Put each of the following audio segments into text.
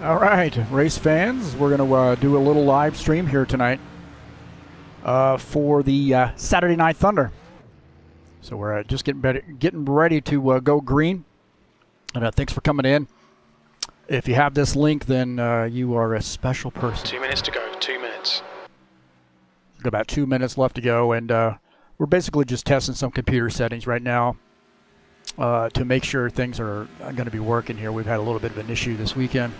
All right, race fans, we're going to do a little live stream here tonight for the Saturday Night Thunder. So we're just getting ready to go green. And thanks for coming in. If you have this link, then you are a special person. 2 minutes to go. 2 minutes. Got about 2 minutes left to go, and we're basically just testing some computer settings right now to make sure things are going to be working here. We've had a little bit of an issue this weekend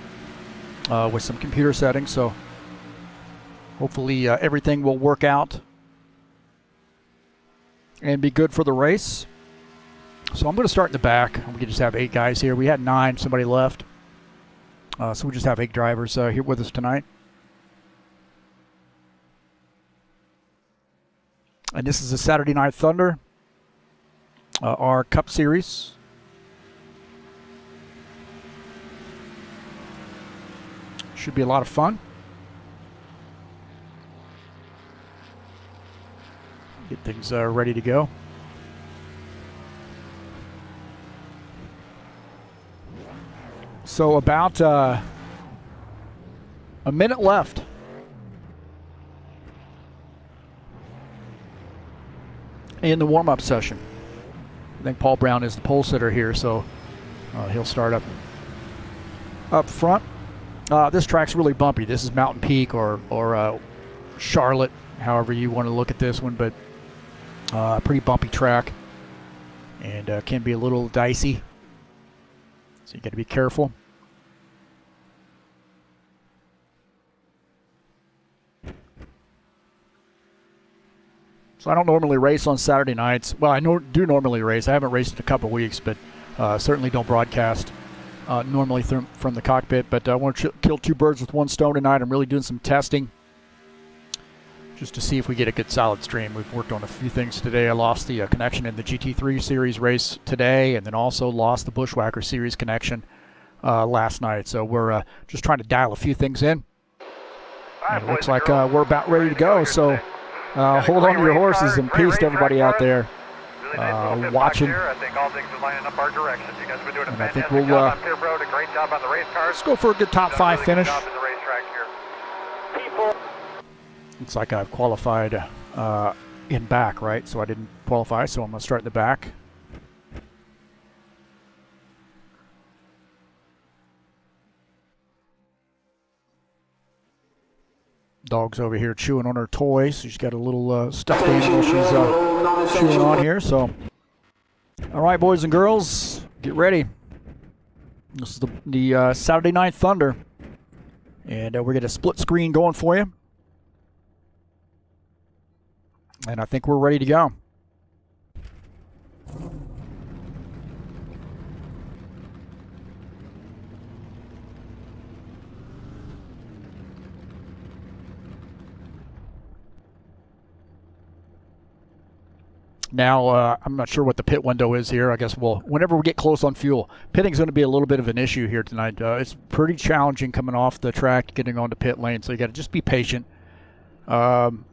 with some computer settings, so hopefully everything will work out and be good for the race. So I'm going to start in the back. We just have 8 guys here. We had 9. Somebody left. So we just have 8 drivers here with us tonight. And this is the Saturday Night Thunder, our Cup Series. Should be a lot of fun. Get things ready to go. So about a minute left. In the warm-up session. I think Paul Brown is the pole sitter here, so he'll start up front. This track's really bumpy. This is Mountain Peak or Charlotte, however you want to look at this one, but pretty bumpy track and can be a little dicey, so you got to be careful. So I don't normally race on Saturday nights. Well, I do normally race. I haven't raced in a couple weeks, but certainly don't broadcast normally from the cockpit. But I want to kill 2 birds with 1 stone tonight. I'm really doing some testing just to see if we get a good solid stream. We've worked on a few things today. I lost the connection in the GT3 Series race today, and then also lost the Bushwhacker Series connection last night. So we're just trying to dial a few things in. And it looks like we're about ready to go. So hold on to your horses, and peace to everybody out there watching. I think all things are lining up our direction. You guys have been doing a fantastic job on pit road, a great job on the race cars. Let's go for a good top 5 finish. Job in the racetrack here. Looks like I've qualified in back, right? So I didn't qualify, so I'm going to start in the back. Dog's over here chewing on her toys. She's got a little stuffed animal she's chewing on here. So, all right, boys and girls, get ready. This is the Saturday Night Thunder, and we're getting a split screen going for you. And I think we're ready to go. Now, I'm not sure what the pit window is here. I guess whenever we get close on fuel, pitting's going to be a little bit of an issue here tonight. It's pretty challenging coming off the track, getting onto pit lane, so you got to just be patient. And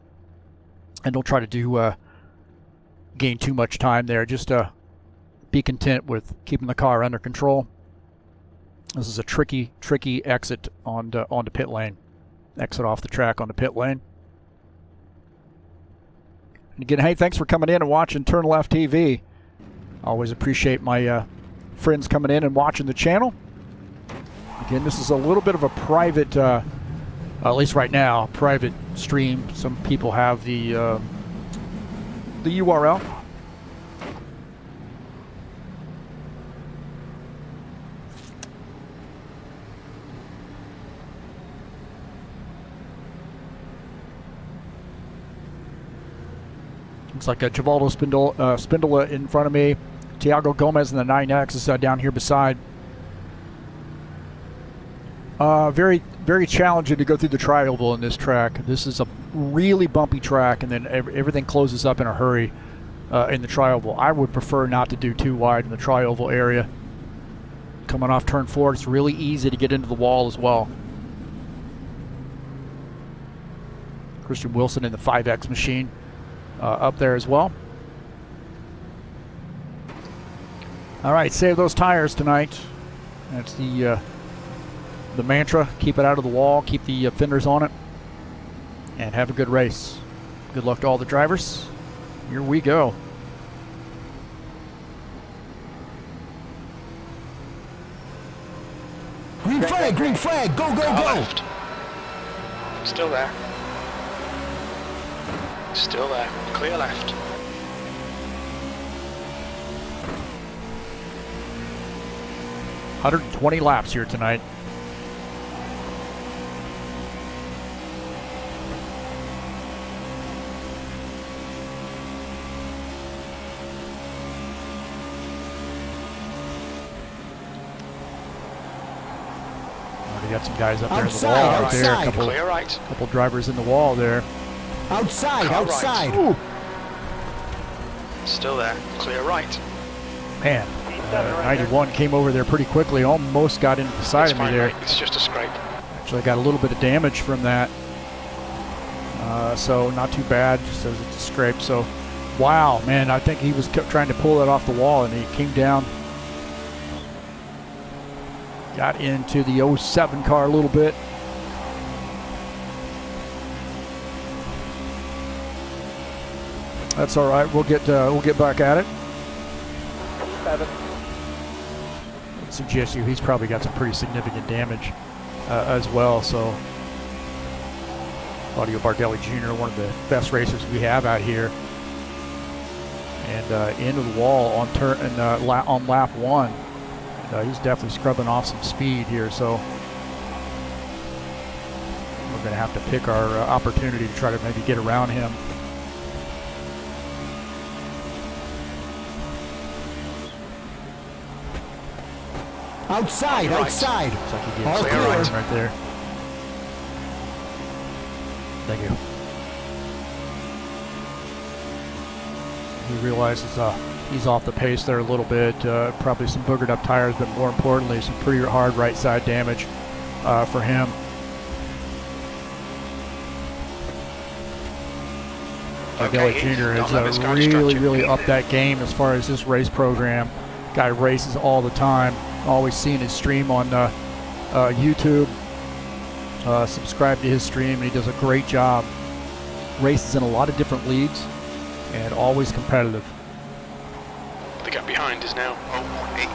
don't try to gain too much time there. Just be content with keeping the car under control. This is a tricky exit onto pit lane. Exit off the track onto pit lane. And again, hey, thanks for coming in and watching TurnLeftTV. Always appreciate my friends coming in and watching the channel. Again, this is a little bit of a private, at least right now, private stream. Some people have the URL. Looks like a Givaldo Spindola in front of me. Tiago Gomez in the 9X is down here beside. Very, very challenging to go through the tri-oval in this track. This is a really bumpy track, and then everything closes up in a hurry in the tri-oval. I would prefer not to do too wide in the tri-oval area. Coming off turn 4, it's really easy to get into the wall as well. Christian Wilson in the 5X machine up there as well. All right, save those tires tonight. That's the the mantra, keep it out of the wall, keep the fenders on it, and have a good race. Good luck to all the drivers. Here we go. Green flag, go, go, go! Left. Still there. Still there. Clear left. $120 laps here tonight. Already got some guys up there in the wall Outside, right there. outside. Clear right. Couple drivers in the wall there. Outside, Car outside. Ooh, Still there. Clear right. man, 91 came over there pretty quickly. Almost got in beside It's of me fine, there. mate. It's just a scrape. Actually, I got a little bit of damage from that. So not too bad, just as it's a scrape. So, wow, man, I think he was kept trying to pull it off the wall, and he came down. Got into the 07 car a little bit. That's all right. We'll get back at it. I'd suggest you. He's probably got some pretty significant damage as well. So, Claudio Bardelli Jr., one of the best racers we have out here, and into the wall on on lap one. And, he's definitely scrubbing off some speed here. So we're going to have to pick our opportunity to try to maybe get around him. Outside, Right. outside. Looks like he All gets clear. right there. Thank you. He realizes he's off the pace there a little bit. Probably some boogered up tires, but more importantly, some pretty hard right side damage for him. Bardelli Okay, Jr. don't let this has guy distract you. really upped that game as far as this race program. Guy races all the time. Always seeing his stream on YouTube. Subscribe to his stream, and he does a great job. Races in a lot of different leagues, and always competitive. The gap behind is now 0.8.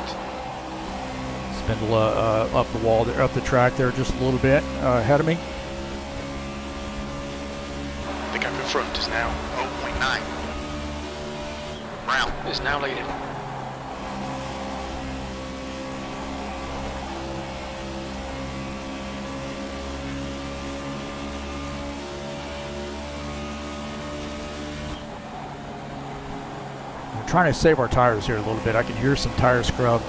Spindle up the wall there, up the track there, just a little bit ahead of me. The gap in front is now 0.9. Brown is now leading. We're trying to save our tires here a little bit. I can hear some tire scrub.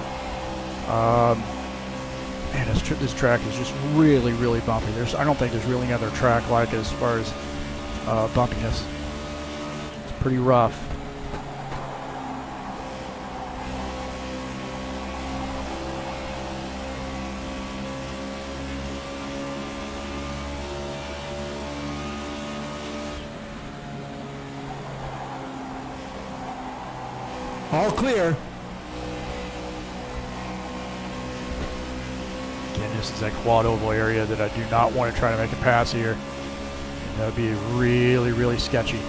Man, this track is just really bumpy. I don't think there's really any other track like it as far as bumpiness. It's pretty rough. All clear. Again, this is that quad oval area that I do not want to try to make a pass here. That would be really sketchy.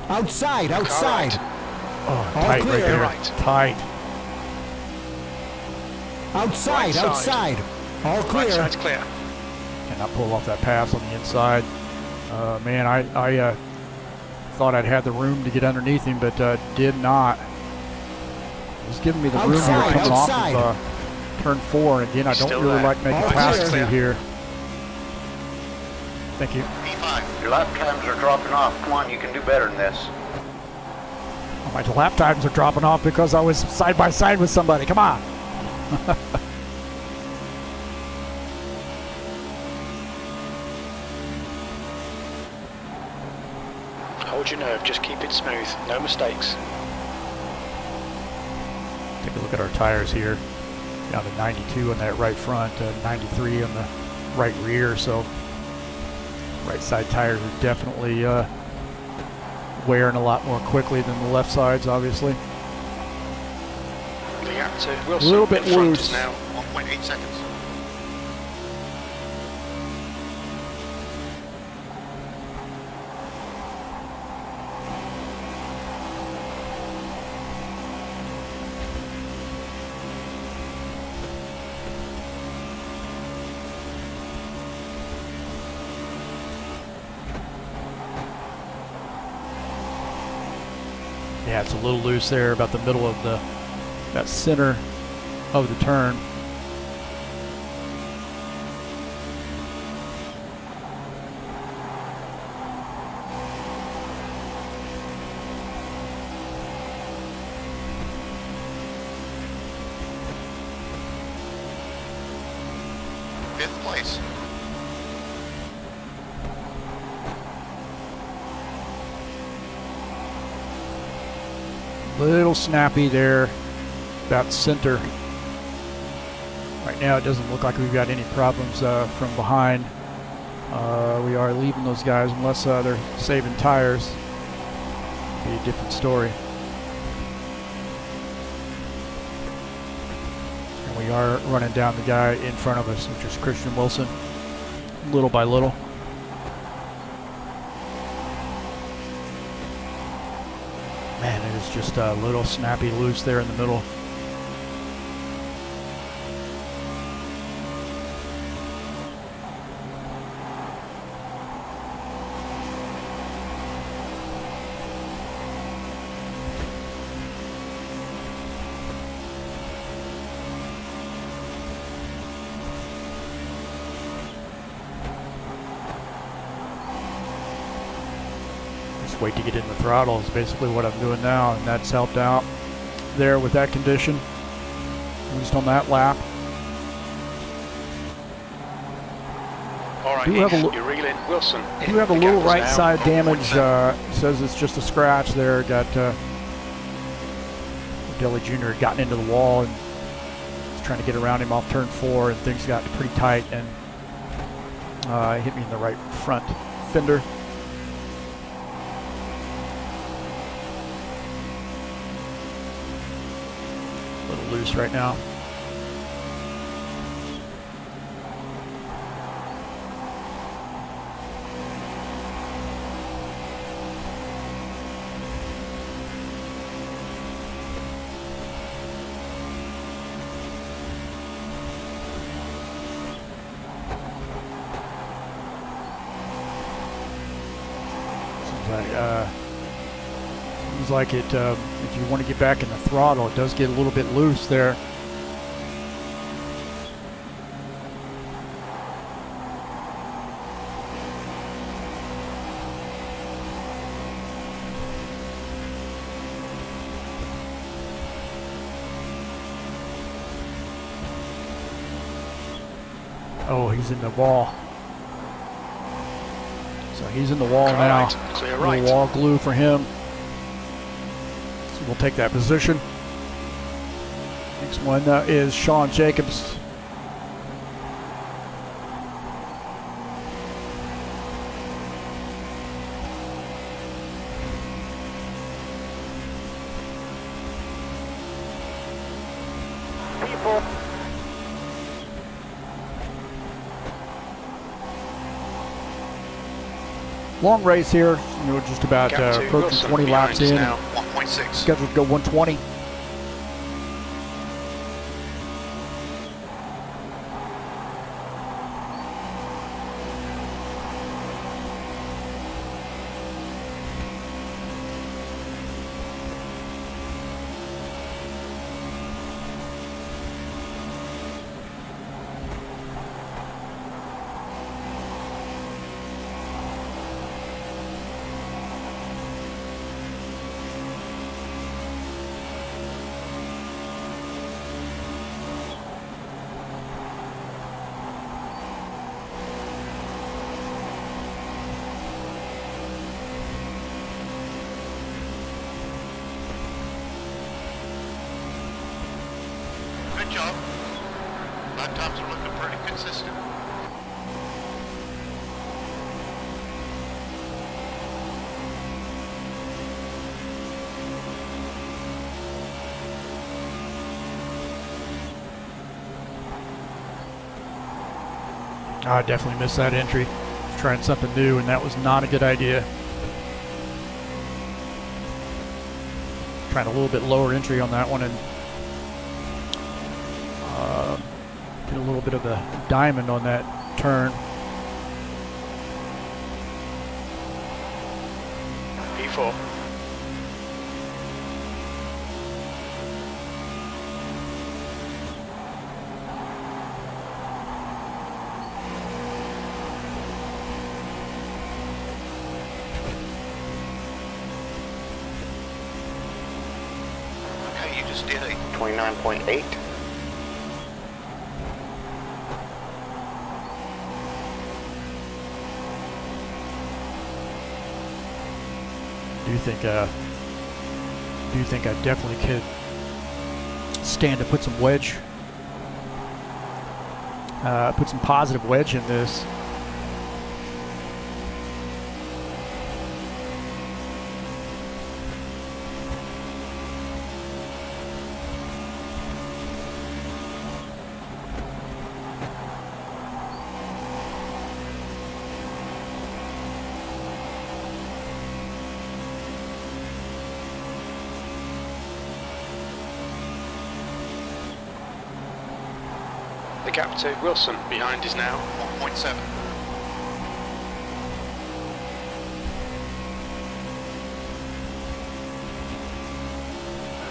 Outside, outside. Oh, All tight clear. right there. Right. Tight. Outside, Right side. outside. All Right clear. side's clear. Cannot pull off that pass on the inside. Man, I thought I'd had the room to get underneath him, but did not. He was giving me the room here Outside, coming outside. off of turn 4, and again, I don't Still really there. like making All passes clear. through here. Thank you. P5. Your lap times are dropping off. Come on, you can do better than this. My lap times are dropping off because I was side by side with somebody. Come on. Hold your nerve, just keep it smooth, no mistakes. Take a look at our tires here. Down to 92 on that right front, 93 on the right rear. So right side tires are definitely wearing a lot more quickly than the left sides, obviously. The gap to A Wilson little bit in front loose. is now 1.8 seconds. Yeah, it's a little loose there about the middle of that center of the turn. Fifth place. Little snappy there, about center. Right now it doesn't look like we've got any problems from behind. We are leaving those guys unless they're saving tires. Be a different story. And we are running down the guy in front of us, which is Christian Wilson, little by little. Man, it is just a little snappy loose there in the middle. Just wait to get in the throttle is basically what I'm doing now, and that's helped out there with that condition, at least on that lap. All right, Do have a Heath, you're reeling. Wilson. Do have a the little gappers right now. side damage. Says it's just a scratch there. Got Deli Jr. had gotten into the wall and was trying to get around him off turn 4, and things got pretty tight, and hit me in the right front fender. A little loose right now. Seems like it, if you want to get back in the throttle, it does get a little bit loose there. Oh, he's in the wall. So he's in the wall now. Clear A right. little wall glue for him. So we'll take that position. Next one is Sean Jacobs. People. Long race here, you know, just about Gap to approaching Wilson 20 behind laps us in. now. 1.6. Scheduled to go 120. Good job. Lap times are looking pretty consistent. I definitely missed that entry. Was trying something new, and that was not a good idea. Trying a little bit lower entry on that one, and get a little bit of a diamond on that turn. P4. steady. 29.8. Do you think I definitely could stand to put some wedge, put some positive wedge in this. The gap to Wilson behind is now 1.7.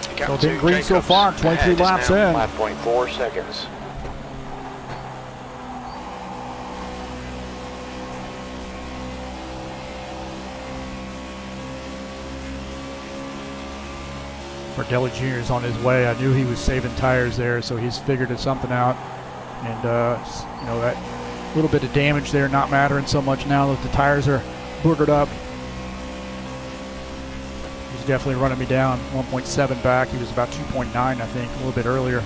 The gap So to been green so Jacobs far, 23 ahead is laps now in. 5.4 seconds. Bardelli Jr. is on his way. I knew he was saving tires there, so he's figured something out. And you know, that little bit of damage there not mattering so much now that the tires are boogered up. He's definitely running me down. 1.7 back. He was about 2.9, I think, a little bit earlier.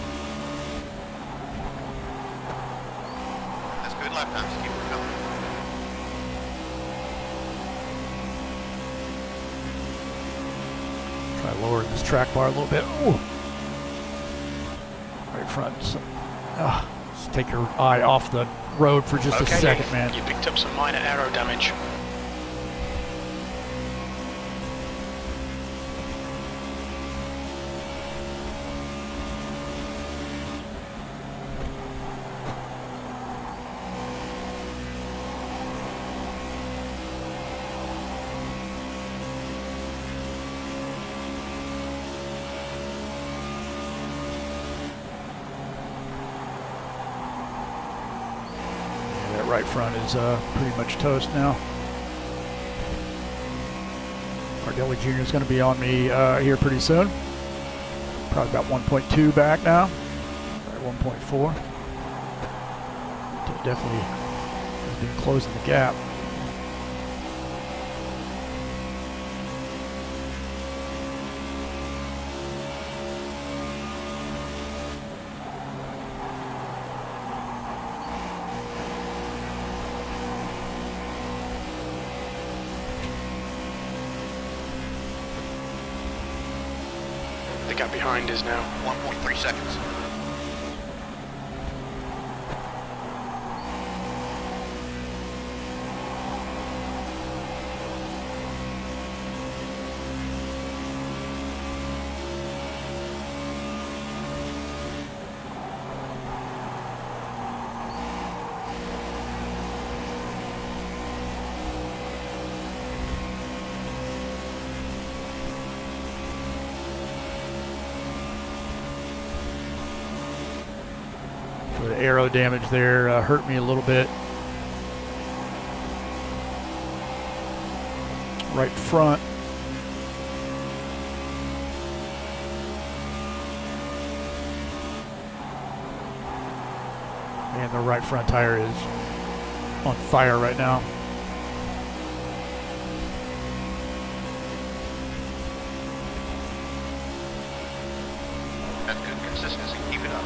That's good lap times. Keep it coming. Try to lower this track bar a little bit. Ooh. Right front. So, just take your eye off the road for just a second, Heath, man. You picked up some minor aero damage. That right front is pretty much toast now. Bardelli Jr. is going to be on me here pretty soon. Probably about 1.2 back now. Probably 1.4. Definitely has been closing the gap. The gap behind is now 1.3 seconds. The aero damage there hurt me a little bit. Right front. And the right front tire is on fire right now. That's good consistency. Keep it up.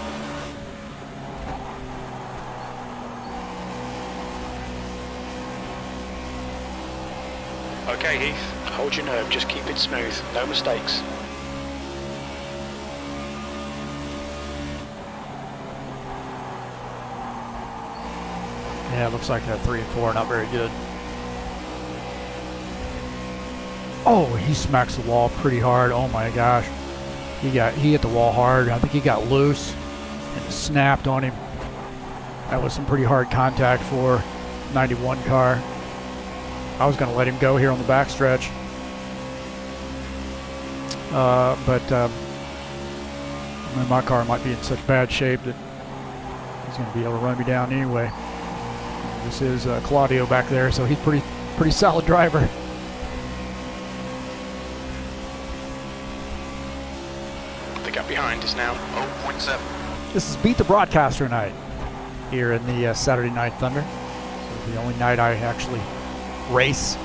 okay, Heath. Hold your nerve, just keep it smooth, no mistakes. Yeah, it looks like that 3 and 4 are not very good. Oh, he smacks the wall pretty hard. Oh my gosh. He hit the wall hard. I think he got loose and it snapped on him. That was some pretty hard contact for 91 car. I was going to let him go here on the backstretch. But my car might be in such bad shape that he's going to be able to run me down anyway. This is Claudio back there, so he's pretty solid driver. The gap behind is now 0.7. This is Beat the Broadcaster night here in the Saturday Night Thunder. So the only night I actually race.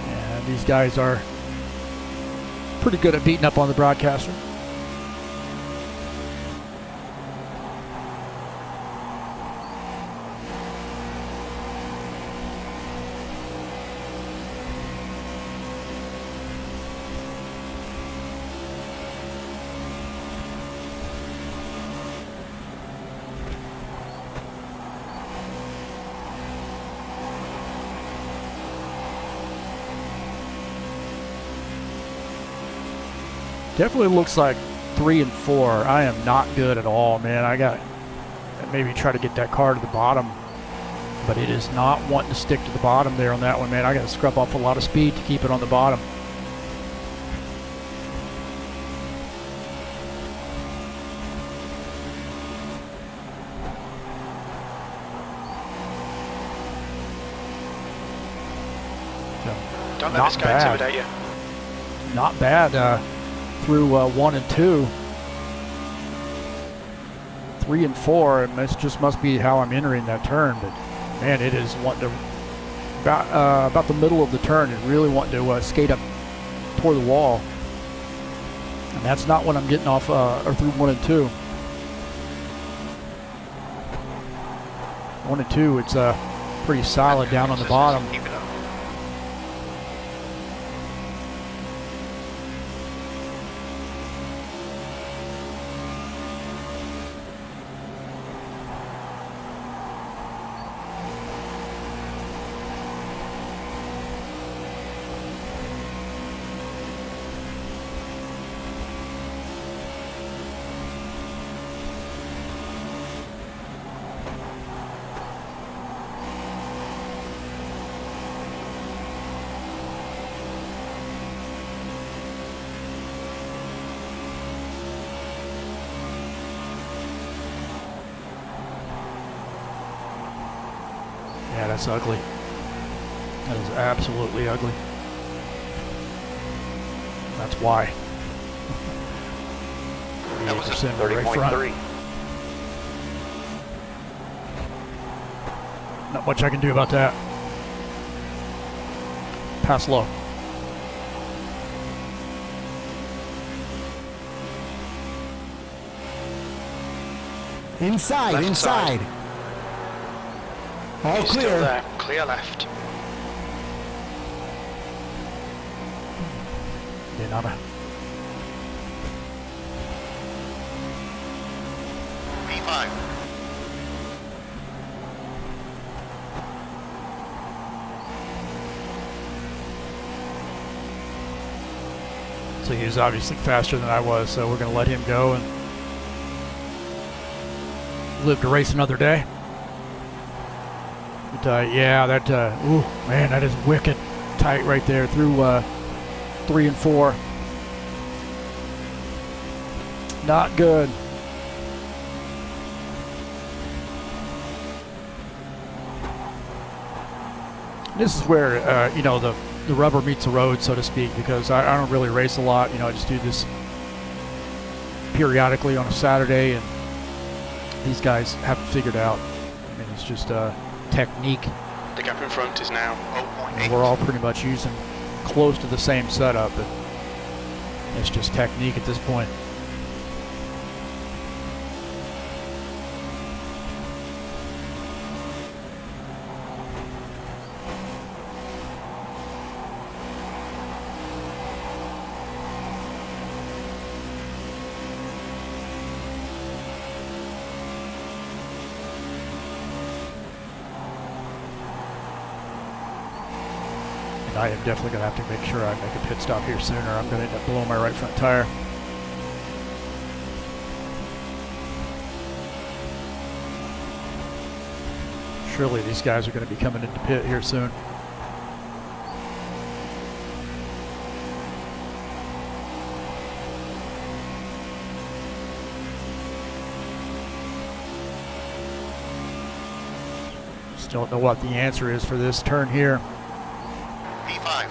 And these guys are pretty good at beating up on the broadcaster. Definitely looks like 3 and 4. I am not good at all, man. I got maybe try to get that car to the bottom, but it is not wanting to stick to the bottom there on that one, man. I got to scrub off a lot of speed to keep it on the bottom. Don't let Not this guy bad. intimidate you. Not bad through 1 and 2. 3 and 4, and this just must be how I'm entering that turn. But man, it is wanting to about the middle of the turn and really wanting to skate up toward the wall, and that's not what I'm getting off or through 1 and 2. 1 and 2, it's pretty solid down on the bottom. Keep it up. Yeah, that's ugly. That is absolutely ugly. That's why. That was a 38% right front. 30.3. Not much I can do about that. Pass low. Inside, Left inside. All He's still clear. there. Clear left. Yeah, nada. P5. So he was obviously faster than I was, so we're going to let him go and live to race another day. But yeah, that, ooh, man, that is wicked tight right there through 3 and 4. Not good. This is where, you know, the rubber meets the road, so to speak, because I don't really race a lot. You know, I just do this periodically on a Saturday, and these guys haven't figured out. I mean, it's just technique. The gap in front is now 0.8. We're all pretty much using close to the same setup, but it's just technique at this point. I am definitely going to have to make sure I make a pit stop here sooner. I'm going to end up blowing my right front tire. Surely these guys are going to be coming into pit here soon. Still don't know what the answer is for this turn here. P5.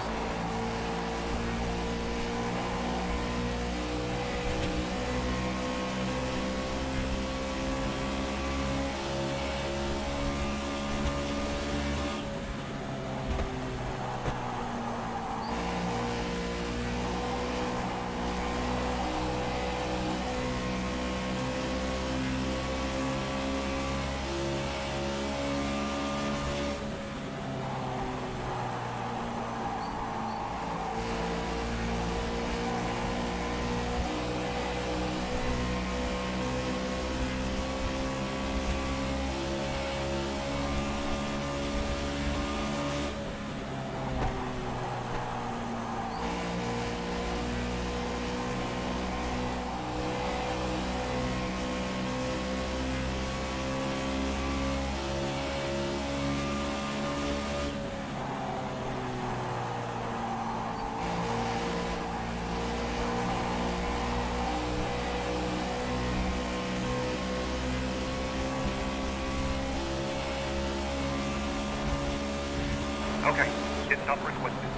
Okay, it's not requested.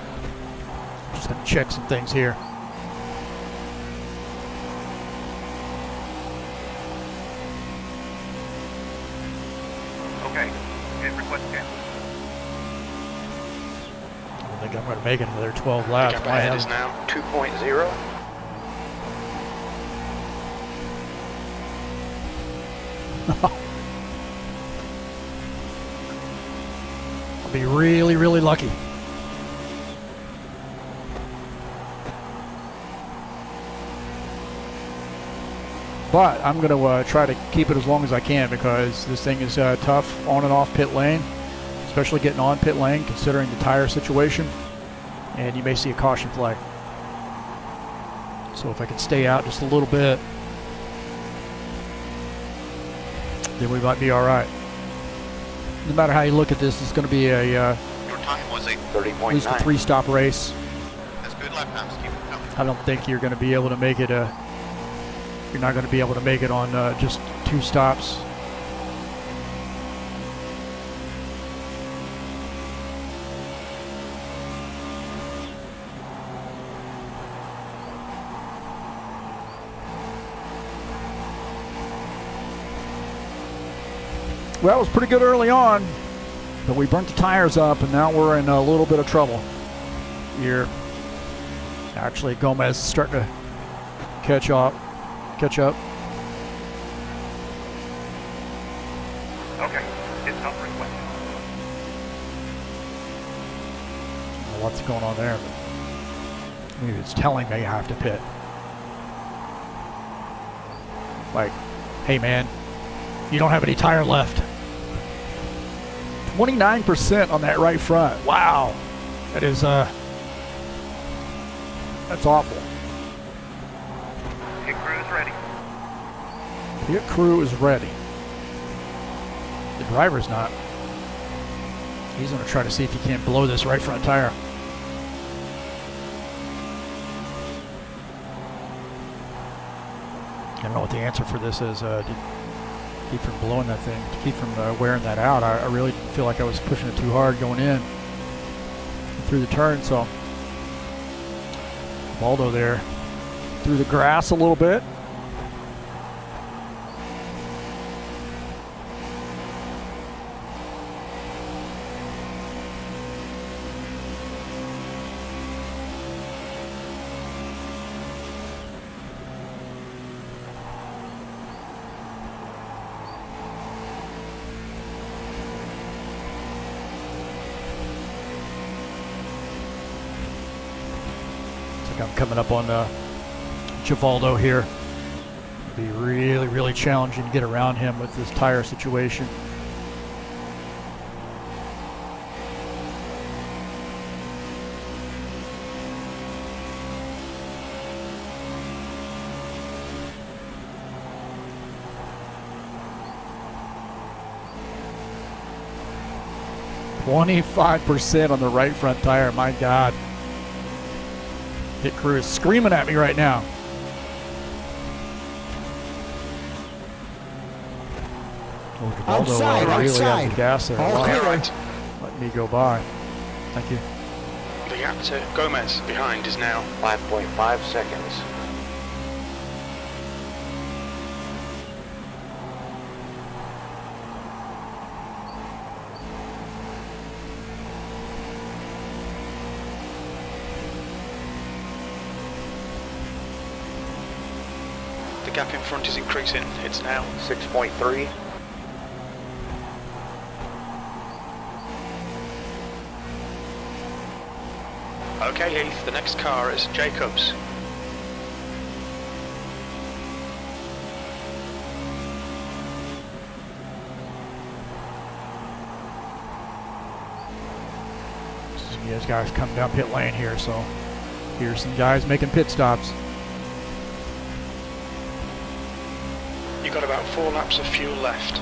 Just gonna check some things here. Okay, hit request cancel. I don't think I'm gonna make it another 12 laps. Gap ahead is now 2.0. I'll be really, really lucky. But I'm going to try to keep it as long as I can because this thing is tough on and off pit lane, especially getting on pit lane considering the tire situation. And you may see a caution flag. So if I can stay out just a little bit, then we might be all right. No matter how you look at this, it's going to be a Your time was at least a 30.9. 3-stop race. That's good lap times. Keep it coming. I don't think you're going to be able to make it you're not going to be able to make it on just 2 stops. Well, it was pretty good early on, but we burnt the tires up, and now we're in a little bit of trouble here. Actually, Gomez is starting to catch up. Okay, it's not requested. I don't know what's going on there, but maybe it's telling me I have to pit. Like, hey man, you don't have any tire left. 29% on that right front. Wow. That is that's awful. Pit crew is ready. Pit crew is ready. The driver's not. He's going to try to see if he can't blow this right front tire. I don't know what the answer for this is. To keep from blowing that thing, to keep from wearing that out. I really didn't feel like I was pushing it too hard going in through the turn. So Waldo there through the grass a little bit. I'm coming up on Givaldo here. It'll be really, really challenging to get around him with this tire situation. %25 on the right front tire, my God. Pit crew is screaming at me right now. Outside, really outside. has the gas there. All Wow. clear. Let me go by. Thank you. The gap to Gomez behind is now 5.5 seconds. the gap in front is increasing. It's now 6.3. okay, Heath. The next car is Jacobs. These guys coming down pit lane here, so here's some guys making pit stops. You've got about 4 laps of fuel left.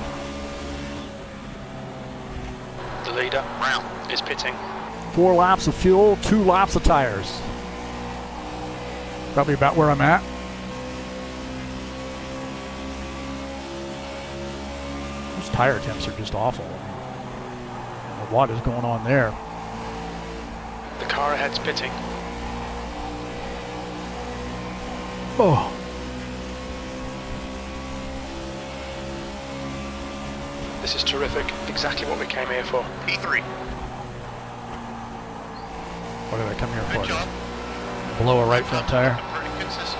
The leader, Brown, is pitting. 4 laps of fuel, 2 laps of tires. Probably about where I'm at. Those tire temps are just awful. I don't know what is going on there. The car ahead's pitting. Oh. This is terrific. Exactly what we came here for. P3. What did I come here Good for? job. Blow a right front tire. Pretty consistent.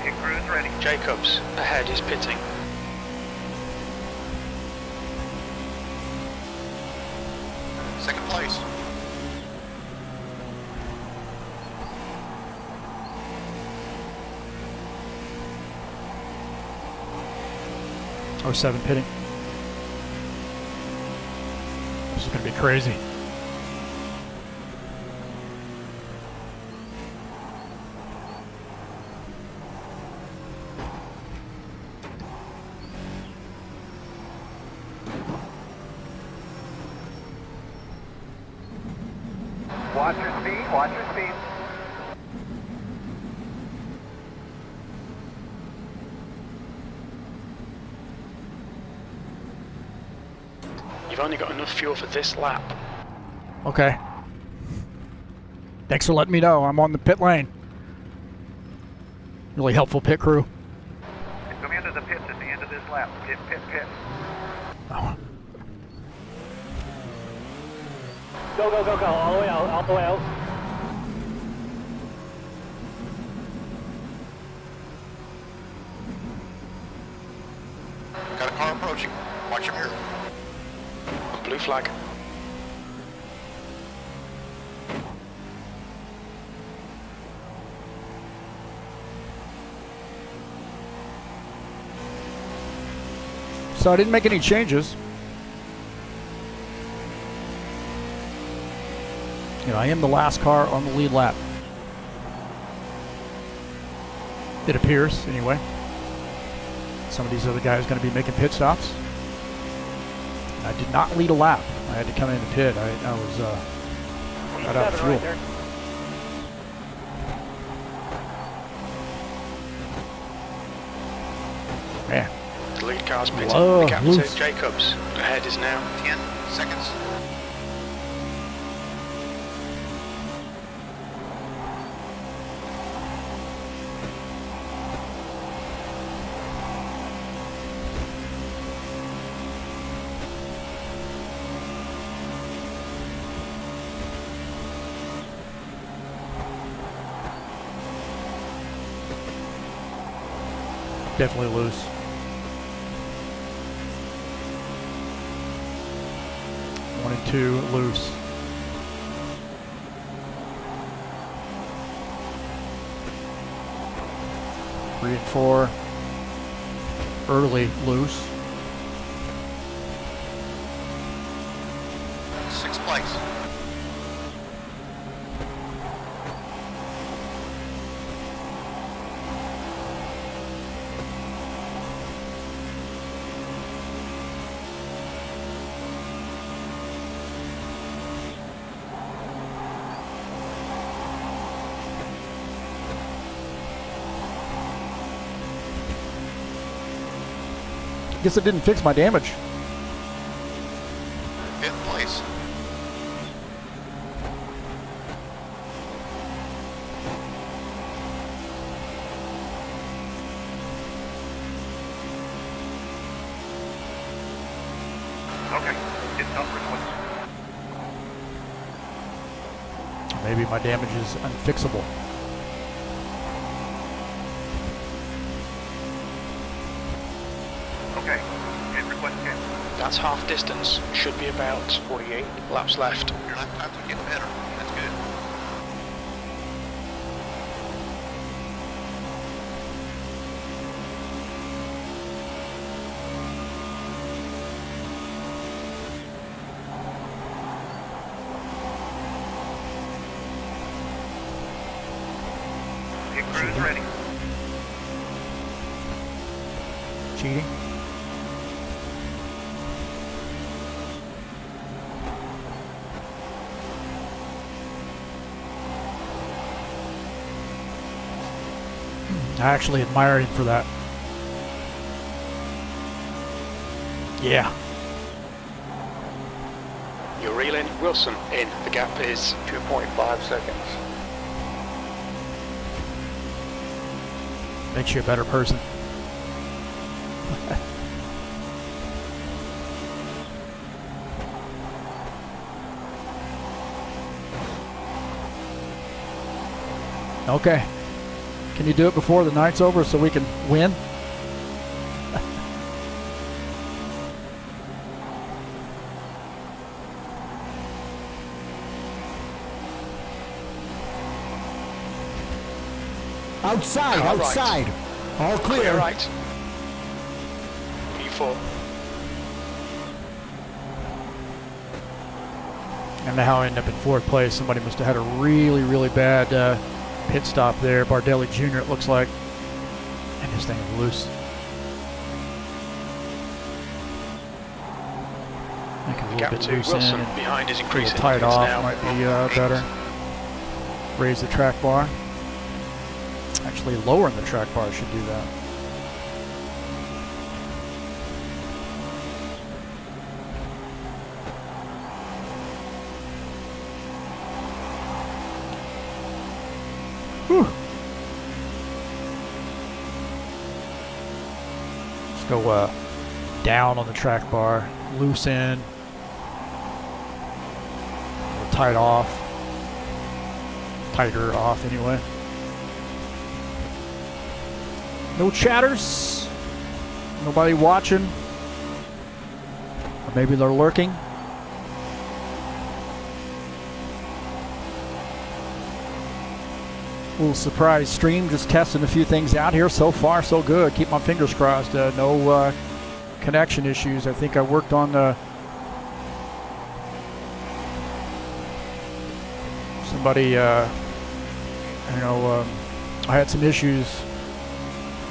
Pit crew's ready. Jacobs, ahead is pitting. Second place. Oh, 7 pitting. This is going to be crazy. Watch your speed, watch your speed. You've only got enough fuel for this lap. Okay. Thanks for letting me know. I'm on the pit lane. Really helpful pit crew. Come into the pits at the end of this lap. Pit, pit, pit. Oh. Go, go, go, go. All the way out, all the way out. Got a car approaching. Watch him here. Blue flag. So I didn't make any changes. You know, I am the last car on the lead lap. It appears, anyway. Some of these other guys are going to be making pit stops. I did not lead a lap. I had to come in the pit. I was got out of fuel. Right there. Man, The lead car's pitting. Whoa, The captain loose. Jacobs. Ahead is now. 10 seconds. definitely loose. One and two loose. Three and four early loose. 6th place. Guess it didn't fix my damage. 5th place. Okay, it's up for Maybe my damage is unfixable. Okay, hit request 10. That's half distance. Should be about 48 laps left. Your lap times are getting better. That's good. Pit crew's ready. Cheating. I actually admire him for that. Yeah. You're reeling. Wilson in. The gap is 2.5 seconds. Makes you a better person. Okay. Can you do it before the night's over so we can win? Outside, All right. outside. All clear. clear right. P4. I don't know how I ended up in fourth place. Somebody must have had a really, really bad pit stop there. Bardelli Jr. it looks like. And this thing is loose. Make it a little Gap bit to loose Wilson. in. Behind is A increasing. little tight It's off now might be better. Raise the track bar. Actually, lowering the track bar should do that. Whew. Let's go down on the track bar, loose in, tight off, tighter off anyway. No chatters, nobody watching, or maybe they're lurking. Little surprise stream, just testing a few things out here. So far, so good. Keep my fingers crossed. No connection issues. I think I worked on somebody. I had some issues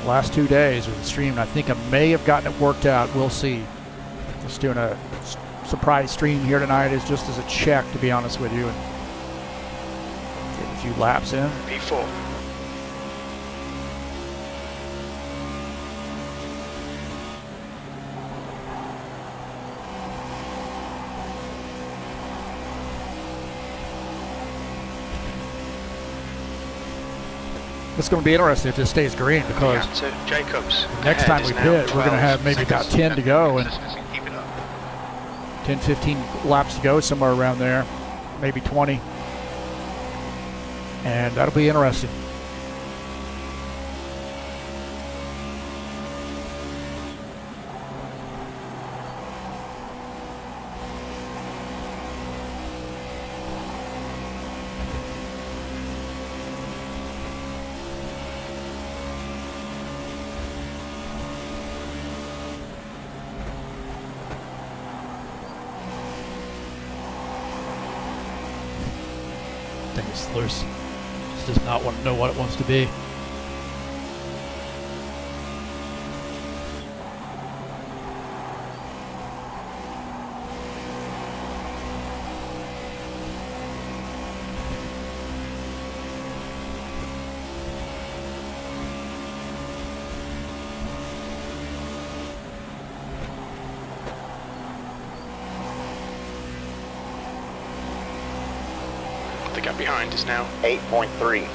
the last 2 days with the stream, and I think I may have gotten it worked out. We'll see. Just doing a surprise stream here tonight is just as a check, to be honest with you. And get a few laps in. P4. It's going to be interesting if this stays green, because Gap to Jacobs. next Ahead time is we now pit, we're going to 12 have maybe about seconds. 10 to go, and Keep it up. 10, 15 laps to go, somewhere around there, maybe 20. And that'll be interesting. I think it's loose. It does not want to know what it wants to be. The gap behind is now 8.3.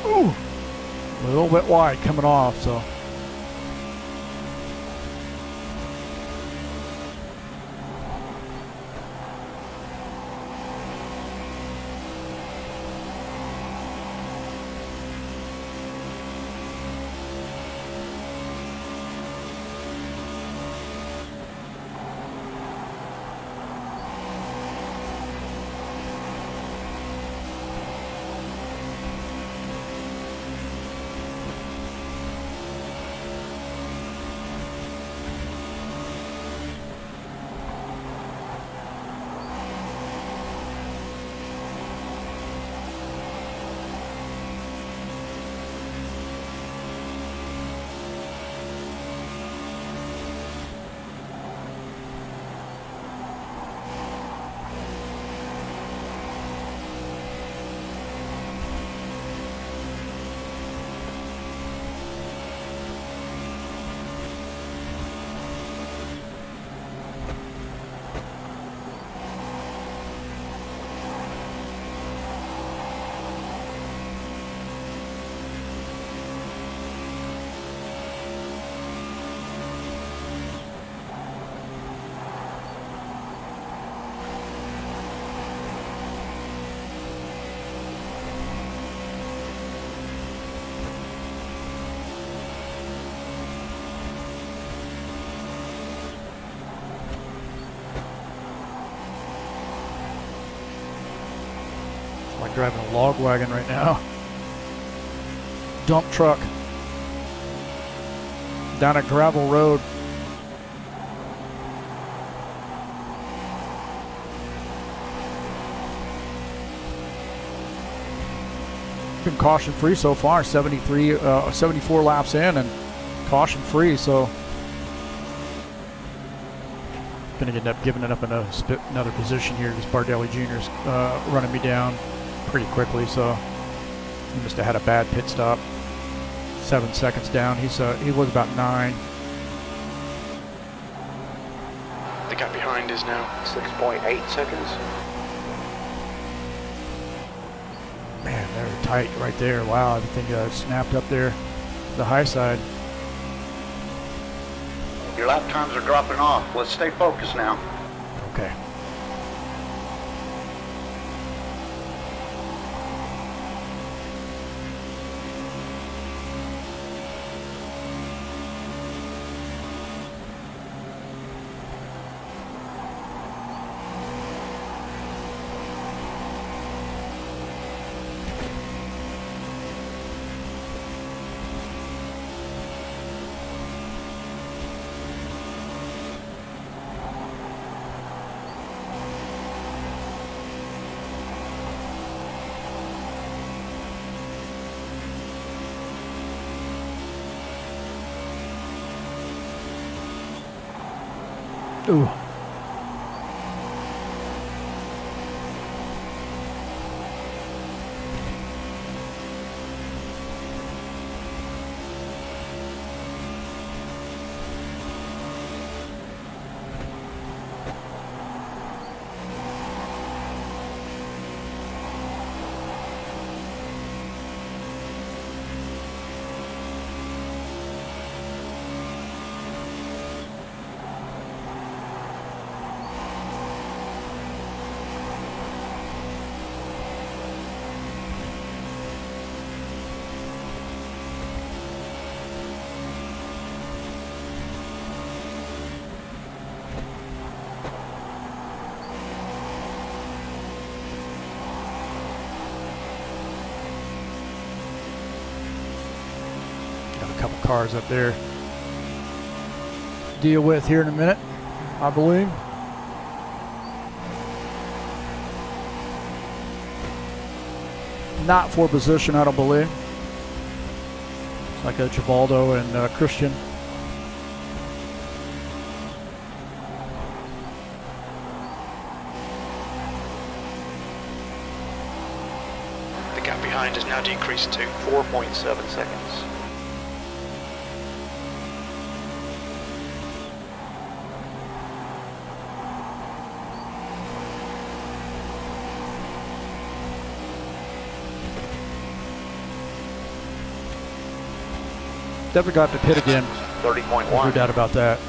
Ooh, a little bit wide coming off, so. Like driving a log wagon right now. Dump truck. Down a gravel road. Been caution free so far, 74 laps in and caution free, so gonna end up giving it up in another position here because Bardelli Jr.'s running me down pretty quickly, so he must have had a bad pit stop. 7 seconds down. He was about 9. The gap behind is now 6.8 seconds. Man, they're tight right there. Wow, everything snapped up there, the high side. Your lap times are dropping off. Let's stay focused now. Okay. Ooh. Couple cars up there to deal with here in a minute, I believe. Not for position, I don't believe. It's like a Givaldo and Christian. the gap behind has now decreased to 4.7 seconds. Definitely got to pit again. 30.1. No doubt about that.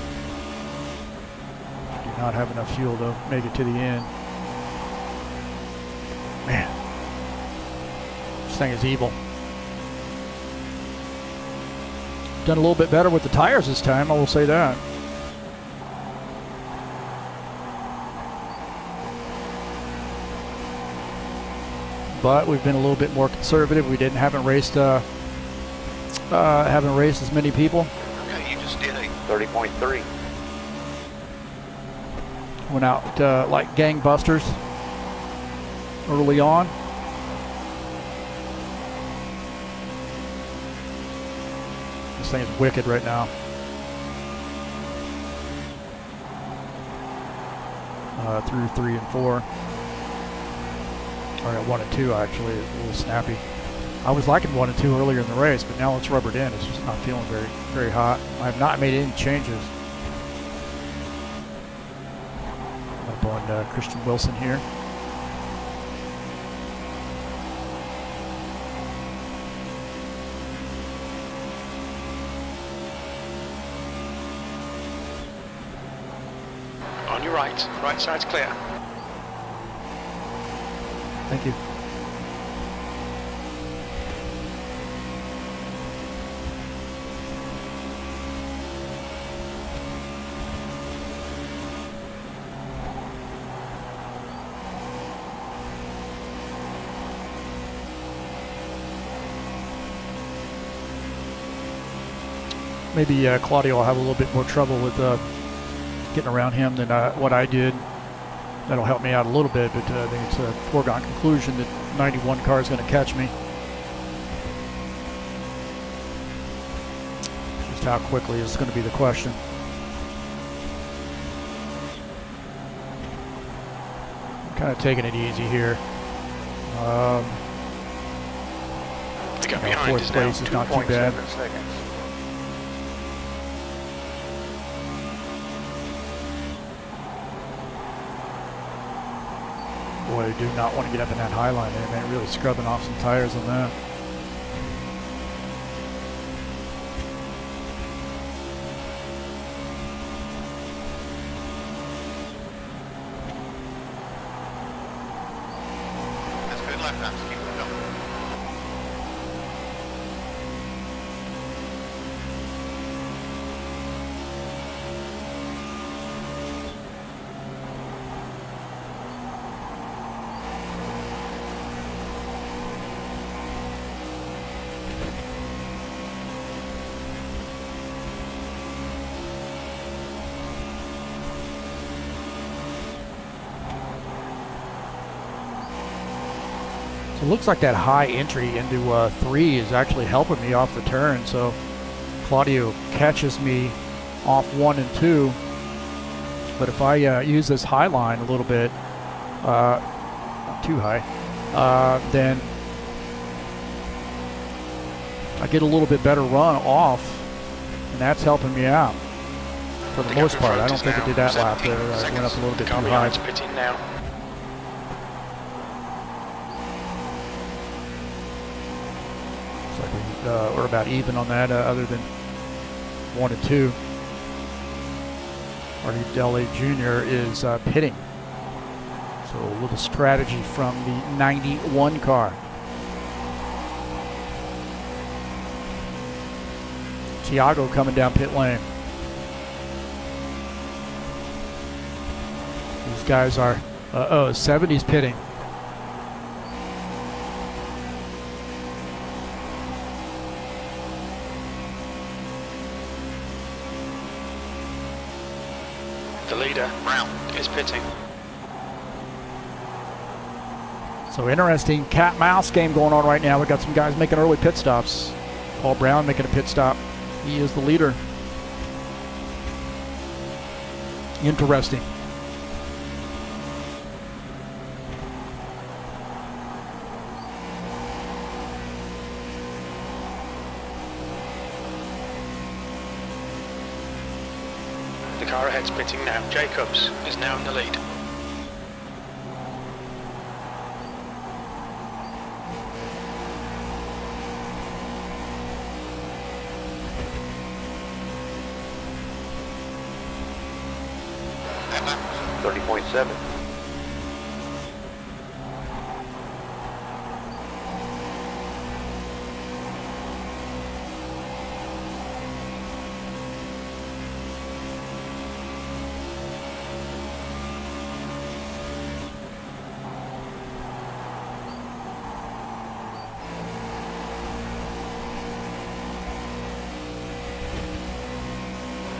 Do not have enough fuel to make it to the end. Man, this thing is evil. Done a little bit better with the tires this time, I will say that. But we've been a little bit more conservative. We haven't raced as many people. Okay, you just did a 30.3. Went out like gangbusters early on. This thing is wicked right now. Through 3 and 4. Or at 1 and 2 actually, a little snappy. I was liking 1 and 2 earlier in the race, but now it's rubbered in. It's just not feeling very hot. I have not made any changes. Up on Christian Wilson here. on your right side's clear. Thank you. maybe Claudio will have a little bit more trouble with getting around him than what I did. That'll help me out a little bit, but I think it's a foregone conclusion that 91 car is going to catch me. Just how quickly is going to be the question. I'm kind of taking it easy here. The gap behind fourth is now place is not too bad. 2.7 seconds. Boy, I do not want to get up in that high line there, man. Really scrubbing off some tires on that. That's good lap times. Keep it going. So it looks like that high entry into 3 is actually helping me off the turn. So Claudio catches me off 1 and 2. But if I use this high line a little bit, not too high, then I get a little bit better run off, and that's helping me out for the most part. I don't think I did that lap there. I went up a little bit too high. It's pitting now. Looks like we're about even on that, other than 1 and 2. Artie Dele Jr. is pitting. So a little strategy from the 91 car. Thiago coming down pit lane. These guys are, 70's pitting. The leader, Brown, is pitting. So interesting cat-mouse game going on right now. We got some guys making early pit stops. Paul Brown making a pit stop. He is the leader. Interesting. The car ahead's pitting now. Jacobs is now in the lead. That lap was 30.7.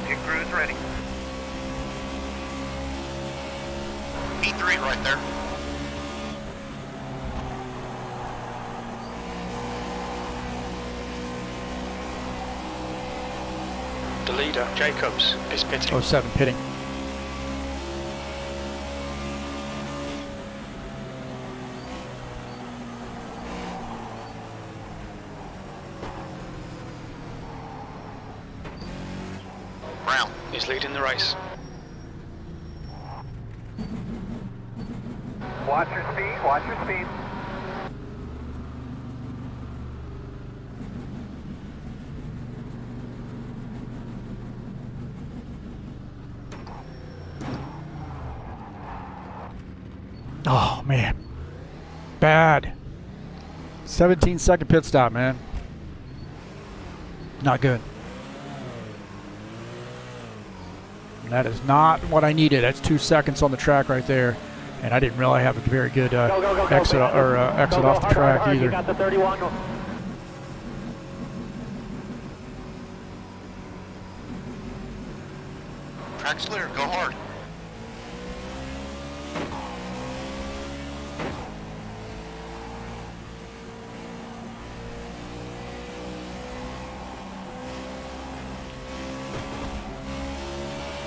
Pit crew's ready. P3 right there. The leader, Jacobs, is pitting. 07 pitting. Brown is leading the race. Watch your speed, watch your speed. Oh, man. Bad. 17-second pit stop, man. Not good. That is not what I needed. That's 2 seconds on the track right there. And I didn't really have a very good exit off the track either. Got the 31. Track's clear. Go hard.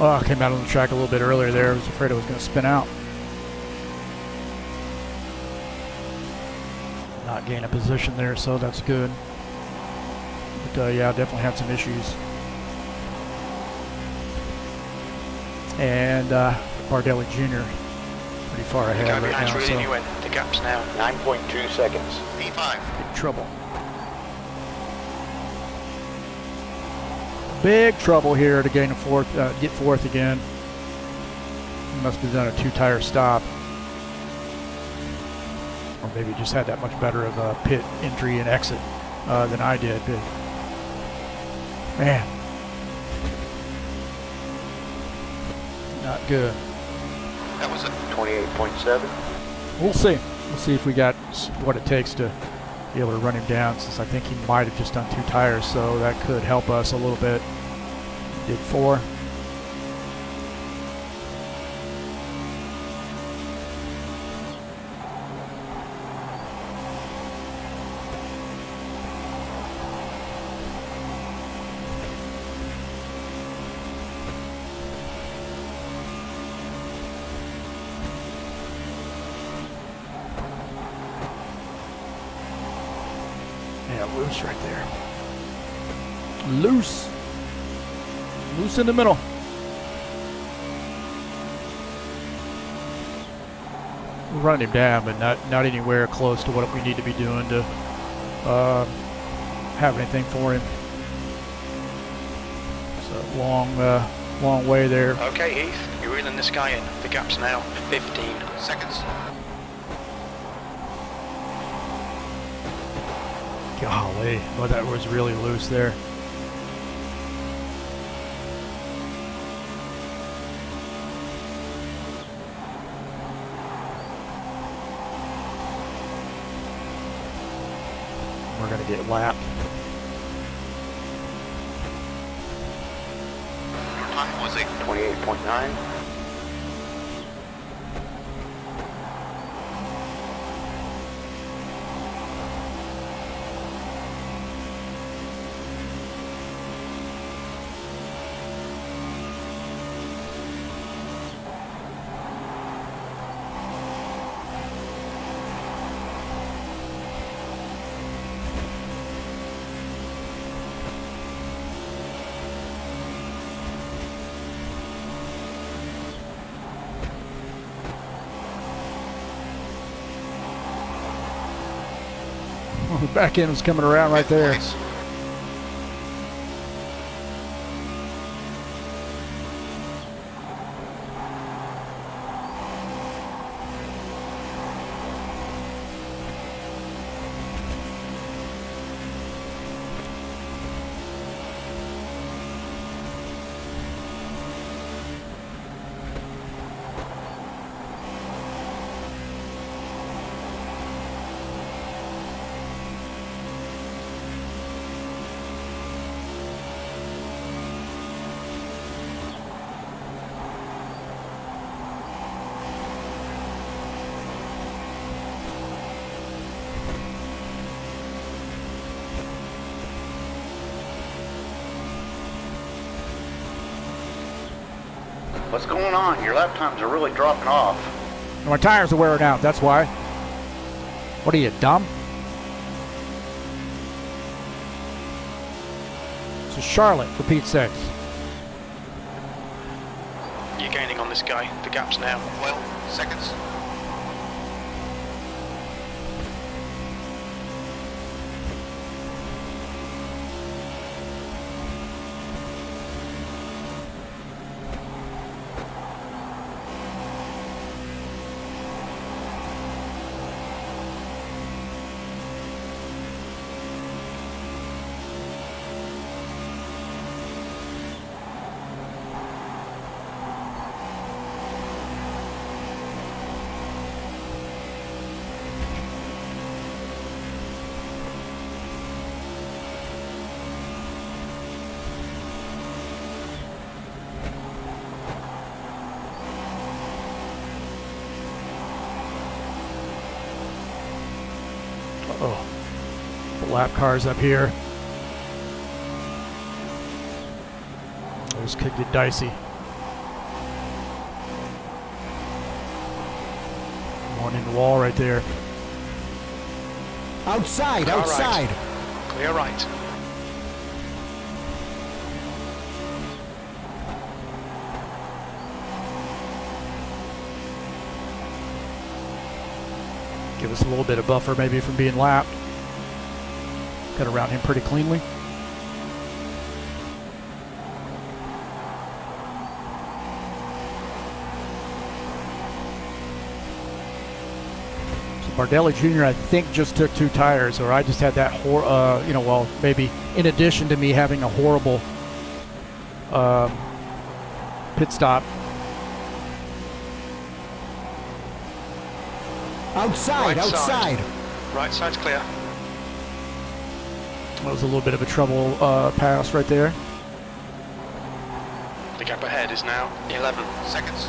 Oh, I came out on the track a little bit earlier there. I was afraid I was going to spin out. Not gain a position there, so that's good. But yeah, definitely had some issues. And Bardelli Jr. pretty far The ahead guy right behind's now, really so new in. The gap's now 9.2 seconds. P5. big trouble. Big trouble here to gain a fourth, get fourth again. He must have done a 2-tire stop. Or maybe just had that much better of a pit entry and exit than I did. But man, not good. That was it. 28.7. We'll see. We'll see if we got what it takes to be able to run him down, since I think he might have just done 2 tires, so that could help us a little bit. Did 4. Yeah, loose right there. Loose. Loose in the middle. We're running him down, but not anywhere close to what we need to be doing to have anything for him. So long way there. Okay, Heath, you're reeling this guy in. The gap's now 15 seconds. Golly, well, that was really loose there. We're gonna get lapped. Your time was 28.9. The back end was coming around right there. place. What's going on? Your lap times are really dropping off. My tires are wearing out, that's why. What are you, dumb? This is Charlotte, for Pete's sakes. You're gaining on this guy. The gap's now 12 seconds. Oh, the lap cars up here. This could get dicey. One in the wall right there. Outside, All right. outside. Clear right. Give us a little bit of buffer maybe from being lapped. Got around him pretty cleanly. Bardelli Jr. I think just took 2 tires, or I just had that well, maybe in addition to me having a horrible pit stop. Outside, Right side. outside. Right side's clear. That was a little bit of a trouble pass right there. The gap ahead is now 11 seconds.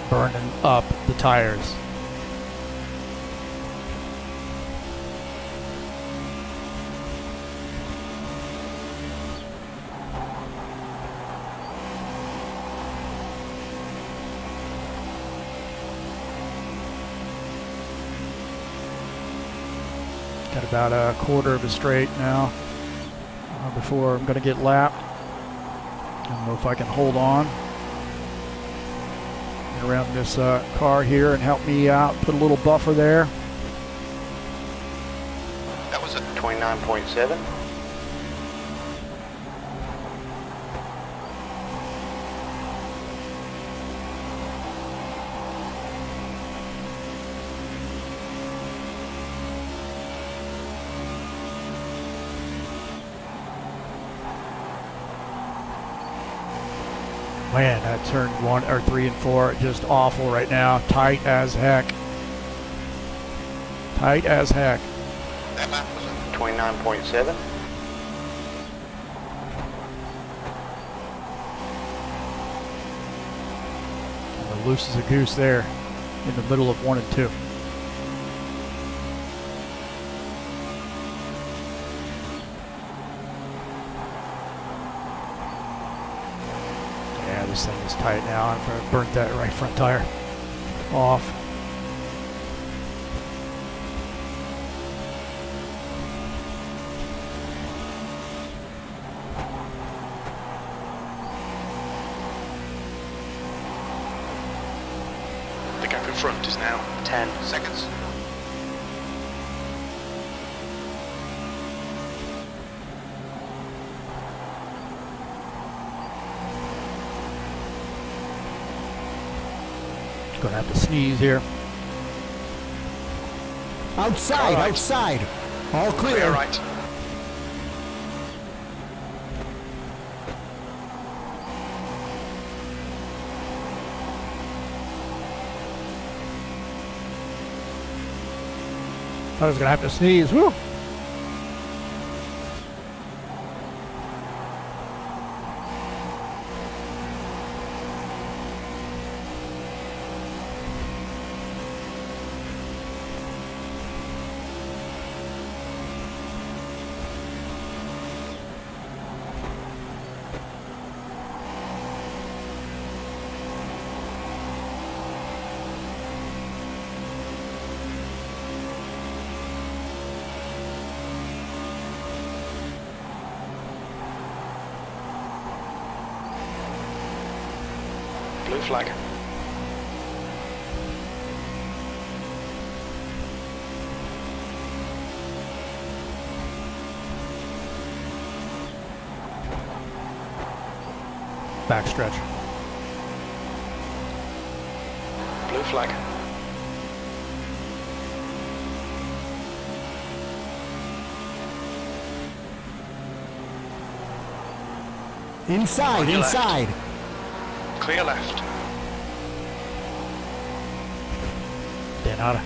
Burning up the tires. Got about a quarter of a straight now before I'm going to get lapped. I don't know if I can hold on around this car here and help me out, put a little buffer there. That was a 29.7. Man, that turn 1 or 3 and 4 just awful right now. Tight as heck. Tight as heck. that lap was a 29.7. And the loose as a goose there in the middle of 1 and 2. Yeah, this thing is tight now. I've burnt that right front tire off. The gap in front is now 10 seconds. Gonna have to sneeze here. Outside, All right. outside. All clear. Clear right. I was gonna have to sneeze. Woo! Blue flag. Backstretch. Blue flag. Inside, On your left. inside. Clear left. De nada.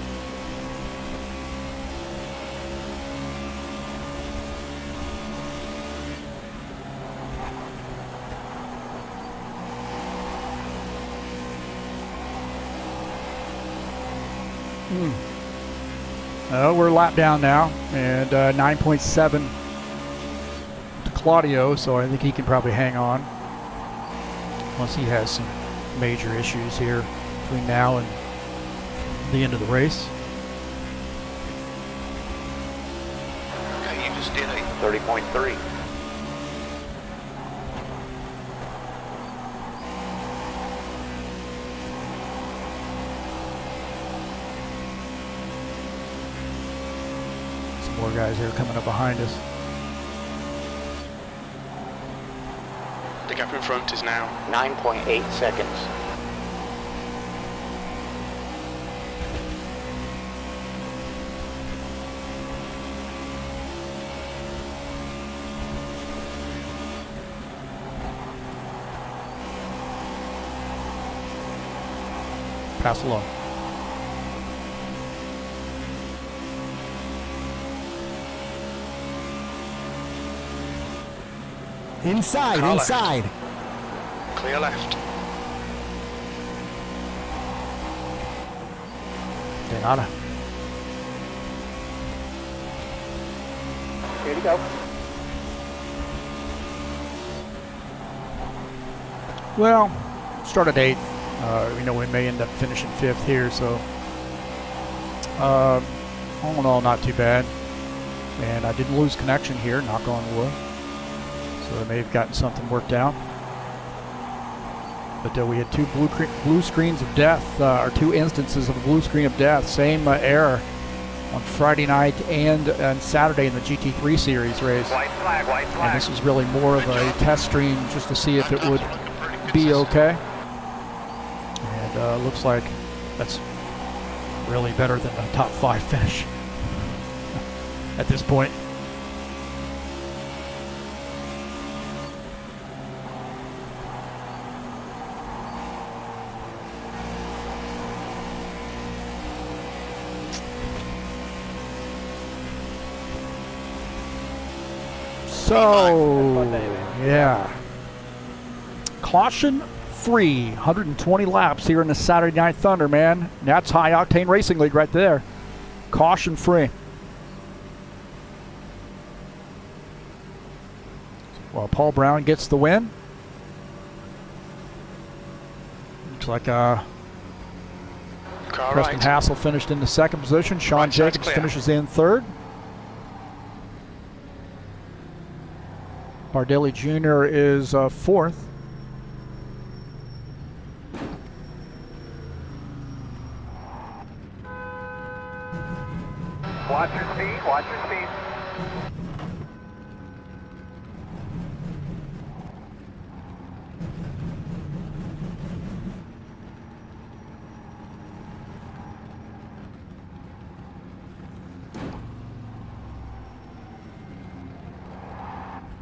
We're a lap down now, and 9.7 to Claudio, so I think he can probably hang on. Unless he has some major issues here between now and the end of the race. Okay, you just did a 30.3. Some more guys here coming up behind us. The gap in front is now 9.8 seconds. Pass along. Inside, Car left. inside. clear left. De nada. Here to go. Well, started 8th. We know we may end up finishing 5th here, so all in all, not too bad. And I didn't lose connection here, knock on wood. So I may have gotten something worked out. But we had two blue screens of death, or 2 instances of a blue screen of death. Same error on Friday night and on Saturday in the GT3 Series race. White flag, white And flag. this was really more of a test stream just to see if it would Looking pretty be consistent. okay. And looks like that's really better than a top 5 finish at this point. So, yeah. Caution free, 120 laps here in the Saturday Night Thunder, man. That's high octane racing league right there. Caution free. Well, Paul Brown gets the win. Looks like Car Preston right. Hassel finished in the 2nd position. Sean Right side's Jacobs clear. finishes in 3rd. Bardelli Jr. is 4th. Watch your speed, watch your speed.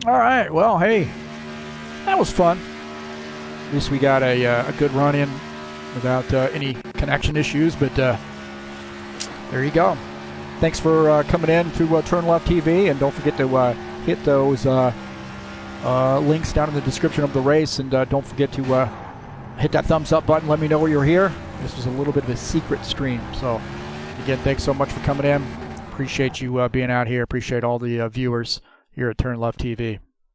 All right, well, hey, that was fun. At least we got a good run in without any connection issues, but there you go. Thanks for coming in to TurnLeftTV, and don't forget to hit those links down in the description of the race, and don't forget to hit that thumbs up button. Let me know you're here. This was a little bit of a secret stream, so again, thanks so much for coming in. Appreciate you being out here. Appreciate all the viewers here at TurnLeftTV.